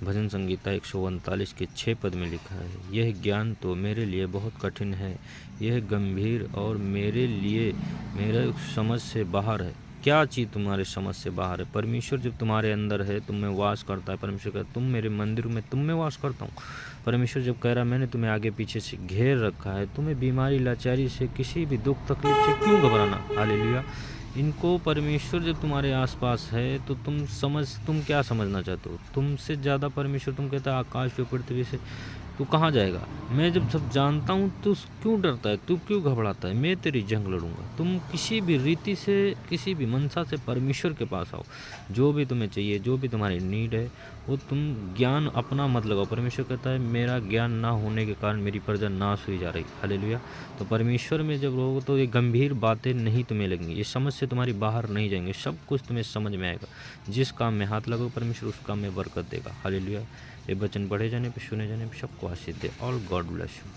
भजन संगीता 139 के 6 पद में लिखा है, यह ज्ञान तो मेरे लिए बहुत कठिन है, यह गंभीर और मेरे लिए मेरे समझ से बाहर है। क्या चीज़ तुम्हारे समझ से बाहर है? परमेश्वर जब तुम्हारे अंदर है, तुम में वास करता है। परमेश्वर कहता है तुम मेरे मंदिर में, तुम में वास करता हूँ। परमेश्वर जब कह रहा है मैंने तुम्हें आगे पीछे से घेर रखा है, तुम्हें बीमारी लाचारी से, किसी भी दुख तकलीफ से क्यों घबराना। हालेलुया। इनको परमेश्वर जब तुम्हारे आसपास है तो तुम क्या समझना चाहते हो? तुमसे ज़्यादा परमेश्वर तुम कहता है आकाश व पृथ्वी से तू कहाँ जाएगा? मैं जब सब जानता हूँ तू क्यों डरता है, तू क्यों घबराता है? मैं तेरी जंग लड़ूंगा। तुम किसी भी रीति से, किसी भी मनसा से परमेश्वर के पास आओ। जो भी तुम्हें चाहिए, जो भी तुम्हारी नीड है, वो तुम ज्ञान अपना मत लगाओ। परमेश्वर कहता है मेरा ज्ञान ना होने के कारण मेरी प्रजा नाश हुई जा रही। हालेलुया। तो परमेश्वर में जब रहोगे तो ये गंभीर बातें नहीं तुम्हें लगेंगी, ये समझ से तुम्हारी बाहर नहीं जाएंगे, सब कुछ तुम्हें समझ में आएगा। जिस काम में हाथ लगाओ परमेश्वर उस काम में बरकत देगा। हालेलुया। ये वचन पढ़े जाने पे, सुने जाने पे सबको आशीष दे। All God bless you.